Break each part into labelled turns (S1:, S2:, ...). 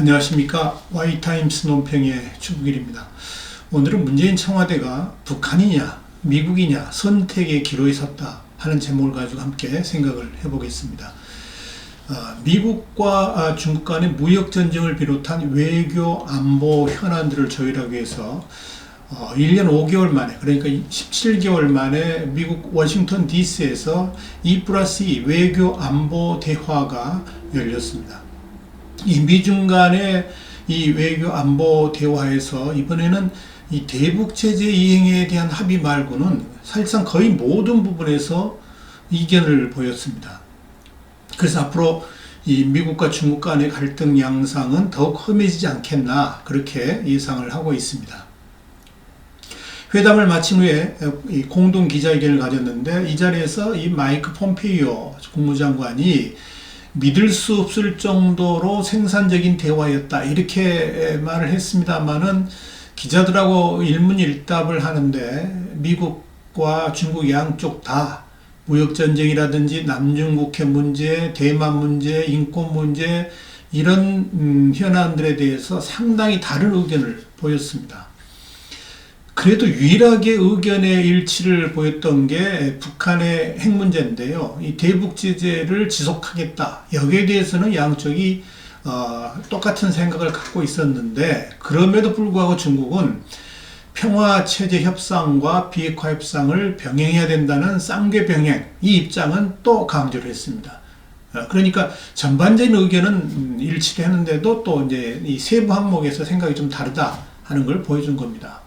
S1: 안녕하십니까. Y타임스 논평의 주북일입니다. 오늘은 문재인 청와대가 북한이냐 미국이냐 선택의 기로에 섰다 하는 제목을 가지고 함께 생각을 해보겠습니다. 미국과 중국 간의 무역전쟁을 비롯한 외교 안보 현안들을 조율하기 위해서 1년 5개월 만에, 그러니까 17개월 만에 미국 워싱턴 DC에서 2+2 외교 안보 대화가 열렸습니다. 이 미중 간의 이 외교 안보 대화에서 이번에는 이 대북 제재 이행에 대한 합의 말고는 사실상 거의 모든 부분에서 이견을 보였습니다. 그래서 앞으로 이 미국과 중국 간의 갈등 양상은 더욱 험해지지 않겠나 그렇게 예상을 하고 있습니다. 회담을 마친 후에 이 공동 기자회견을 가졌는데 이 자리에서 이 마이크 폼페이오 국무장관이 믿을 수 없을 정도로 생산적인 대화였다 이렇게 말을 했습니다만은 기자들하고 일문일답을 하는데 미국과 중국 양쪽 다 무역전쟁이라든지 남중국해 문제, 대만 문제, 인권 문제 이런 현안들에 대해서 상당히 다른 의견을 보였습니다. 그래도 유일하게 의견의 일치를 보였던 게 북한의 핵 문제인데요. 이 대북 제재를 지속하겠다. 여기에 대해서는 양쪽이 똑같은 생각을 갖고 있었는데 그럼에도 불구하고 중국은 평화체제 협상과 비핵화 협상을 병행해야 된다는 쌍궤 병행 이 입장은 또 강조를 했습니다. 그러니까 전반적인 의견은 일치를 했는데도 또 이제 이 세부 항목에서 생각이 좀 다르다 하는 걸 보여준 겁니다.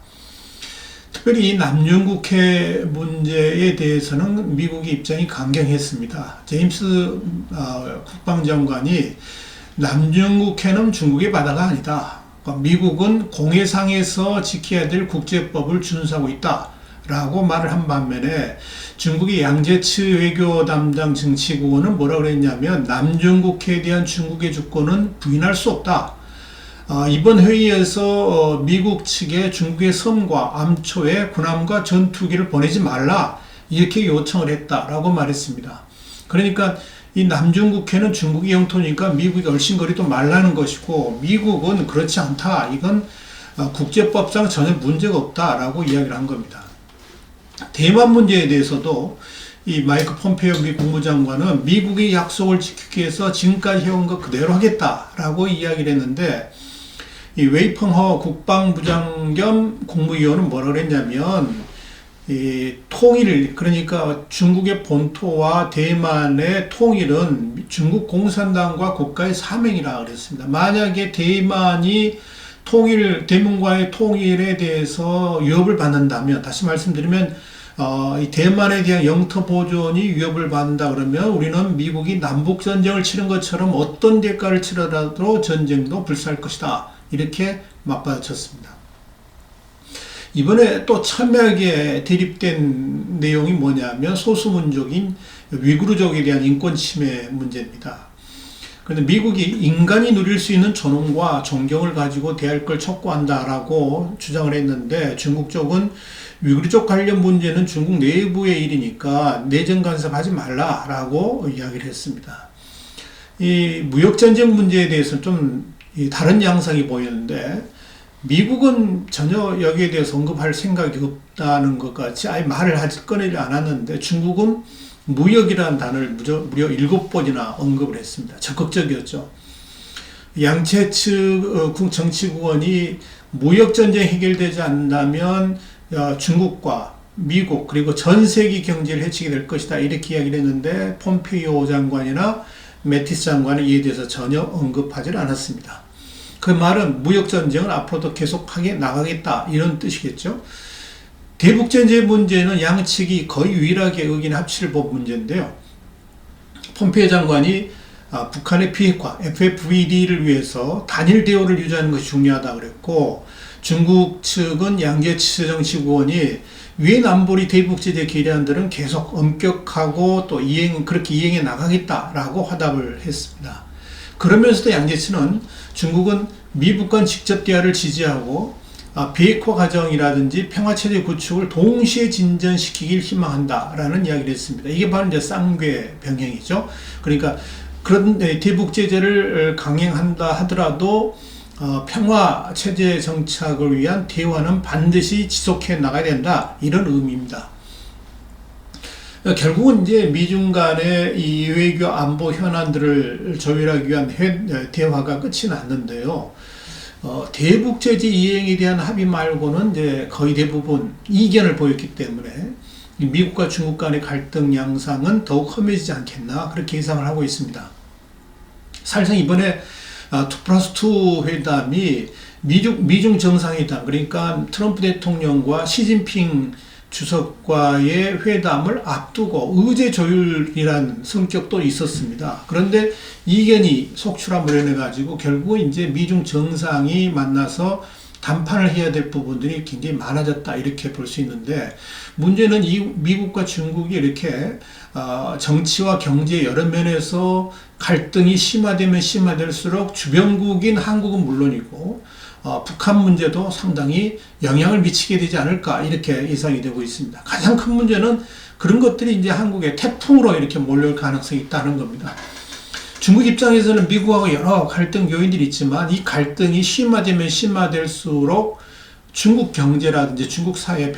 S1: 특별히 이 남중국해 문제에 대해서는 미국의 입장이 강경했습니다. 제임스 국방장관이 남중국해는 중국의 바다가 아니다. 미국은 공해상에서 지켜야 될 국제법을 준수하고 있다. 라고 말을 한 반면에 중국의 양제츠 외교 담당 정치국원은 뭐라고 그랬냐면 남중국해에 대한 중국의 주권은 부인할 수 없다. 이번 회의에서 미국 측에 중국의 섬과 암초에 군함과 전투기를 보내지 말라 이렇게 요청을 했다라고 말했습니다. 그러니까 이 남중국해는 중국의 영토니까 미국이 얼씬거리도 말라는 것이고 미국은 그렇지 않다. 이건 국제법상 전혀 문제가 없다라고 이야기를 한 겁니다. 대만 문제에 대해서도 이 마이크 폼페이오 미 국무장관은 미국의 약속을 지키기 위해서 지금까지 해온 것 그대로 하겠다라고 이야기를 했는데 이 웨이펑허 국방부장 겸 국무위원은 뭐라 그랬냐면 이 통일, 그러니까 중국의 본토와 대만의 통일은 중국 공산당과 국가의 사명이라 그랬습니다. 만약에 대만이 대만과의 통일에 대해서 위협을 받는다면, 다시 말씀드리면 이 대만에 대한 영토 보존이 위협을 받는다 그러면 우리는 미국이 남북 전쟁을 치른 것처럼 어떤 대가를 치르더라도 전쟁도 불사할 것이다. 이렇게 맞받아쳤습니다. 이번에 또 첨예하게 대립된 내용이 뭐냐면 소수민족인 위구르족에 대한 인권 침해 문제입니다. 그런데 미국이 인간이 누릴 수 있는 존엄과 존경을 가지고 대할 걸 촉구한다라고 주장을 했는데 중국 쪽은 위구르족 관련 문제는 중국 내부의 일이니까 내정 간섭하지 말라라고 이야기를 했습니다. 이 무역전쟁 문제에 대해서는 좀 다른 양상이 보이는데 미국은 전혀 여기에 대해서 언급할 생각이 없다는 것 같이 아예 말을 꺼내지 않았는데 중국은 무역이라는 단어를 무려 7번이나 언급을 했습니다. 적극적이었죠. 양제츠 정치국원이 무역전쟁 해결되지 않는다면 중국과 미국 그리고 전 세계 경제를 해치게 될 것이다 이렇게 이야기를 했는데 폼페이오 장관이나 매티스 장관은 이에 대해서 전혀 언급하지 않았습니다. 그 말은 무역전쟁을 앞으로도 계속하게 나가겠다 이런 뜻이겠죠. 대북제재 문제는 양측이 거의 유일하게 의견 합치를 본 문제인데요. 폼페이오 장관이 북한의 비핵화 FFVD를 위해서 단일 대우를 유지하는 것이 중요하다고 그랬고 중국 측은 양제츠 정치국원이 유엔 안보리 대북제재 결의안들은 계속 엄격하고 또 그렇게 이행해 나가겠다라고 화답을 했습니다. 그러면서도 양제츠는 중국은 미국 간 직접 대화를 지지하고 비핵화 과정이라든지 평화체제 구축을 동시에 진전시키길 희망한다라는 이야기를 했습니다. 이게 바로 이제 쌍궤 병행이죠. 그러니까 그런 대북 제재를 강행한다 하더라도 평화 체제 정착을 위한 대화는 반드시 지속해 나가야 된다. 이런 의미입니다. 결국은 이제 미중 간의 이 외교 안보 현안들을 조율하기 위한 대화가 끝이 났는데요. 대북 제재 이행에 대한 합의 말고는 이제 거의 대부분 이견을 보였기 때문에 미국과 중국 간의 갈등 양상은 더욱 험해지지 않겠나 그렇게 예상을 하고 있습니다. 사실상 이번에 2+2 회담이 미중 정상회담, 그러니까 트럼프 대통령과 시진핑 주석과의 회담을 앞두고 의제 조율이라는 성격도 있었습니다. 그런데 이견이 속출함을 해가지고 결국 이제 미중 정상이 만나서 담판을 해야 될 부분들이 굉장히 많아졌다 이렇게 볼 수 있는데, 문제는 이 미국과 중국이 이렇게 정치와 경제 여러 면에서 갈등이 심화되면 심화될수록 주변국인 한국은 물론이고 북한 문제도 상당히 영향을 미치게 되지 않을까 이렇게 예상이 되고 있습니다. 가장 큰 문제는 그런 것들이 이제 한국에 태풍으로 이렇게 몰려올 가능성이 있다는 겁니다. 중국 입장에서는 미국하고 여러 갈등 요인들이 있지만 이 갈등이 심화되면 심화될수록 중국 경제라든지 중국 사회에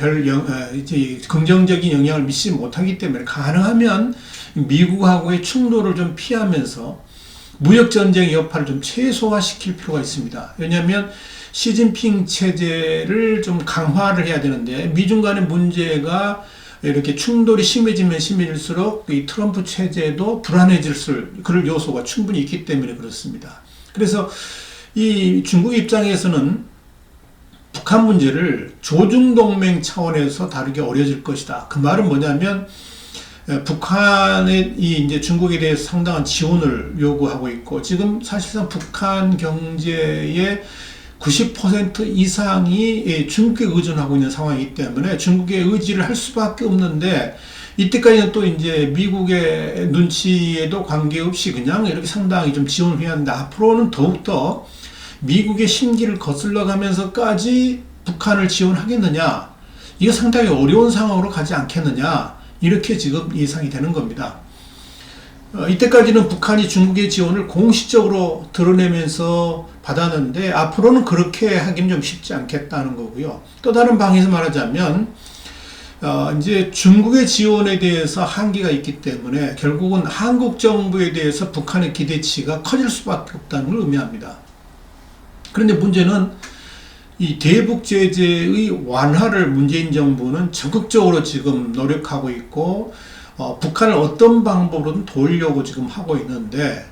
S1: 긍정적인 영향을 미치지 못하기 때문에 가능하면 미국하고의 충돌을 좀 피하면서 무역전쟁의 여파를 좀 최소화시킬 필요가 있습니다. 왜냐하면 시진핑 체제를 좀 강화를 해야 되는데 미중 간의 문제가 이렇게 충돌이 심해지면 심해질수록 이 트럼프 체제도 불안해질 그럴 요소가 충분히 있기 때문에 그렇습니다. 그래서 이 중국 입장에서는 북한 문제를 조중동맹 차원에서 다루기 어려질 것이다. 그 말은 뭐냐면 북한의 이제 중국에 대해서 상당한 지원을 요구하고 있고 지금 사실상 북한 경제의 90% 이상이 중국에 의존하고 있는 상황이기 때문에 중국의 의지를 할 수밖에 없는데 이때까지는 또 이제 미국의 눈치에도 관계없이 그냥 이렇게 상당히 좀 지원을 해야 하는데 앞으로는 더욱더 미국의 심기를 거슬러 가면서까지 북한을 지원하겠느냐, 이거 상당히 어려운 상황으로 가지 않겠느냐 이렇게 지금 예상이 되는 겁니다. 이때까지는 북한이 중국의 지원을 공식적으로 드러내면서 받았는데 앞으로는 그렇게 하기는 좀 쉽지 않겠다는 거고요. 또 다른 방에서 말하자면 이제 중국의 지원에 대해서 한계가 있기 때문에 결국은 한국 정부에 대해서 북한의 기대치가 커질 수밖에 없다는 걸 의미합니다. 그런데 문제는 이 대북 제재의 완화를 문재인 정부는 적극적으로 지금 노력하고 있고 북한을 어떤 방법으로든 도우려고 지금 하고 있는데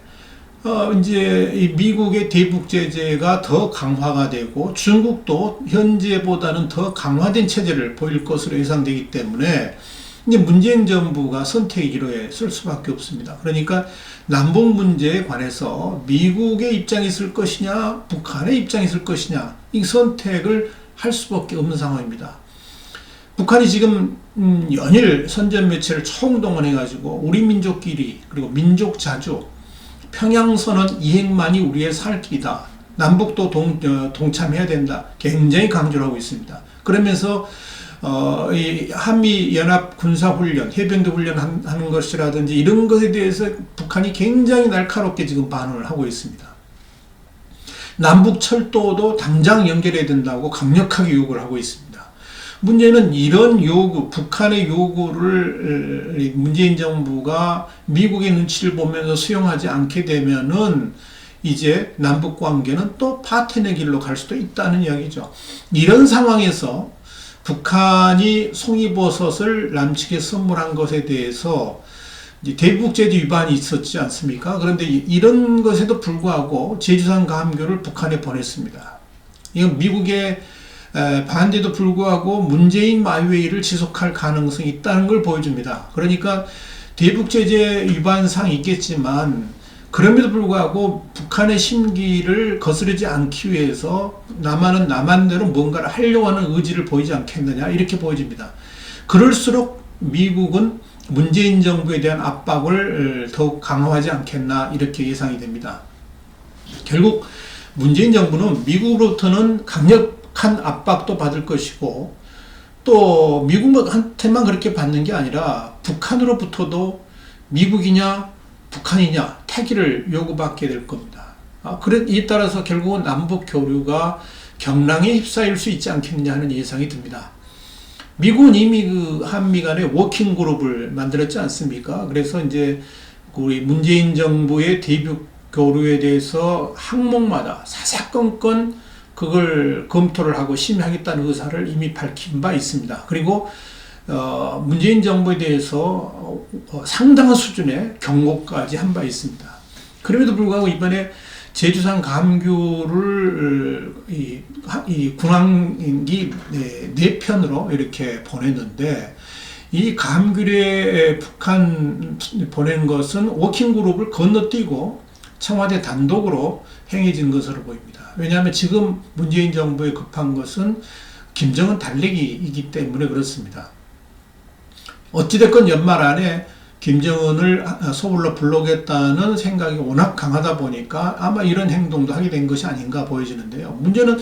S1: 이제 이 미국의 대북 제재가 더 강화가 되고 중국도 현재보다는 더 강화된 체제를 보일 것으로 예상되기 때문에 이제 문재인 정부가 선택의 기로에 쓸 수밖에 없습니다. 그러니까 남북 문제에 관해서 미국의 입장이 있을 것이냐 북한의 입장이 있을 것이냐 이 선택을 할 수밖에 없는 상황입니다. 북한이 지금 연일 선전 매체를 총동원해 가지고 우리 민족끼리 그리고 민족 자주 평양선언 이행만이 우리의 살 길이다. 남북도 동참해야 된다. 굉장히 강조를 하고 있습니다. 그러면서 이 한미 연합 군사 훈련, 해병대 훈련하는 것이라든지 이런 것에 대해서 북한이 굉장히 날카롭게 지금 반응을 하고 있습니다. 남북 철도도 당장 연결해야 된다고 강력하게 요구를 하고 있습니다. 문제는 이런 요구, 북한의 요구를 문재인 정부가 미국의 눈치를 보면서 수용하지 않게 되면은 이제 남북 관계는 또 파탄의 길로 갈 수도 있다는 이야기죠. 이런 상황에서 북한이 송이버섯을 남측에 선물한 것에 대해서 대북 제재 위반이 있었지 않습니까? 그런데 이런 것에도 불구하고 제주산 감교를 북한에 보냈습니다. 이건 미국의 반대도 불구하고 문재인 마이웨이를 지속할 가능성이 있다는 걸 보여줍니다. 그러니까 대북 제재 위반상이 있겠지만 그럼에도 불구하고 북한의 심기를 거스르지 않기 위해서 남한은 남한대로 뭔가를 하려고 하는 의지를 보이지 않겠느냐 이렇게 보여집니다. 그럴수록 미국은 문재인 정부에 대한 압박을 더욱 강화하지 않겠나 이렇게 예상이 됩니다. 결국 문재인 정부는 미국으로부터는 강력한 압박도 받을 것이고 또 미국한테만 그렇게 받는 게 아니라 북한으로부터도 미국이냐 북한이냐 태기를 요구받게 될 겁니다. 이에 따라서 결국은 남북 교류가 경랑에 휩싸일 수 있지 않겠느냐 하는 예상이 듭니다. 미국은 이미 그 한미 간에 워킹 그룹을 만들었지 않습니까? 그래서 이제 우리 문재인 정부의 대북 교류에 대해서 항목마다 사사건건 그걸 검토를 하고 심의하겠다는 의사를 이미 밝힌 바 있습니다. 그리고 문재인 정부에 대해서 상당한 수준의 경고까지 한 바 있습니다. 그럼에도 불구하고 이번에 제주산 감귤을 이 군항기 4편으로 이렇게 보냈는데, 이 감귤에 북한 보낸 것은 워킹그룹을 건너뛰고 청와대 단독으로 행해진 것으로 보입니다. 왜냐하면 지금 문재인 정부에 급한 것은 김정은 달래기이기 때문에 그렇습니다. 어찌됐건 연말 안에 김정은을 서울로 불러오겠다는 생각이 워낙 강하다 보니까 아마 이런 행동도 하게 된 것이 아닌가 보여지는데요. 문제는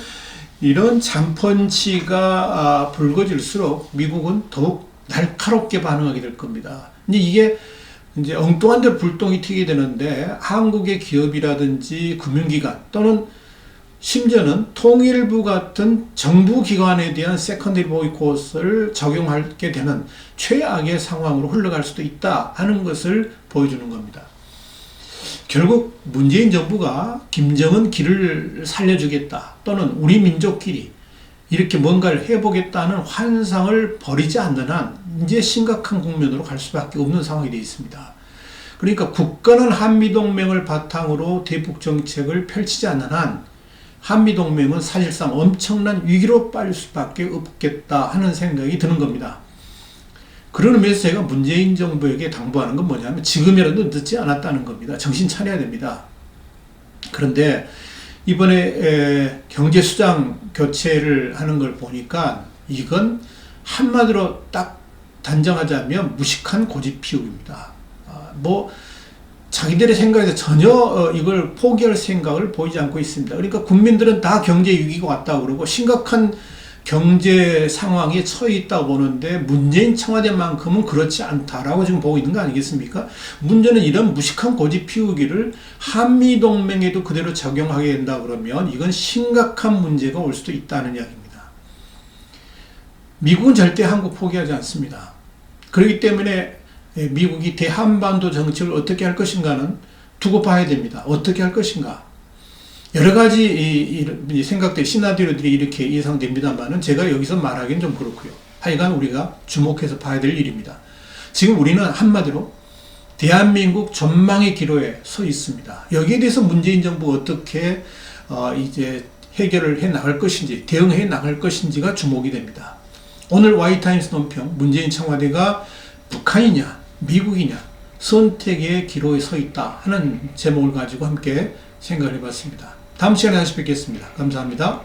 S1: 이런 잠펀치가 불거질수록 미국은 더욱 날카롭게 반응하게 될 겁니다. 근데 이게 이제 엉뚱한 데 불똥이 튀게 되는데, 한국의 기업이라든지 금융기관 또는 심지어는 통일부 같은 정부기관에 대한 세컨더리 보이콧을 적용하게 되는 최악의 상황으로 흘러갈 수도 있다 하는 것을 보여주는 겁니다. 결국 문재인 정부가 김정은 길을 살려주겠다 또는 우리 민족끼리 이렇게 뭔가를 해보겠다는 환상을 버리지 않는 한 이제 심각한 국면으로 갈 수밖에 없는 상황이 되어 있습니다. 그러니까 굳건한 한미동맹을 바탕으로 대북 정책을 펼치지 않는 한 한미동맹은 사실상 엄청난 위기로 빠질 수밖에 없겠다 하는 생각이 드는 겁니다. 그런 의미에서 제가 문재인 정부에게 당부하는 건 뭐냐면 지금이라도 늦지 않았다는 겁니다. 정신 차려야 됩니다. 그런데 이번에 경제수장 교체를 하는 걸 보니까 이건 한마디로 딱 단정하자면 무식한 고집피우기입니다. 자기들의 생각에서 전혀 이걸 포기할 생각을 보이지 않고 있습니다. 그러니까 국민들은 다 경제 위기가 왔다고 그러고 심각한 경제 상황에 처해 있다고 보는데, 문재인 청와대만큼은 그렇지 않다라고 지금 보고 있는 거 아니겠습니까? 문제는 이런 무식한 고집 피우기를 한미동맹에도 그대로 적용하게 된다 그러면 이건 심각한 문제가 올 수도 있다는 이야기입니다. 미국은 절대 한국 포기하지 않습니다. 그렇기 때문에 미국이 대한반도 정책을 어떻게 할 것인가는 두고 봐야 됩니다. 어떻게 할 것인가. 여러 가지 생각들, 시나리오들이 이렇게 예상됩니다만은 제가 여기서 말하기는 좀 그렇고요. 하여간 우리가 주목해서 봐야 될 일입니다. 지금 우리는 한마디로 대한민국 전망의 기로에 서 있습니다. 여기에 대해서 문재인 정부가 어떻게 이제 해결을 해 나갈 것인지, 대응해 나갈 것인지가 주목이 됩니다. 오늘 와이타임스 논평, 문재인 청와대가 북한이냐 미국이냐 선택의 기로에 서 있다 하는 제목을 가지고 함께 생각을 해봤습니다. 다음 시간에 다시 뵙겠습니다. 감사합니다.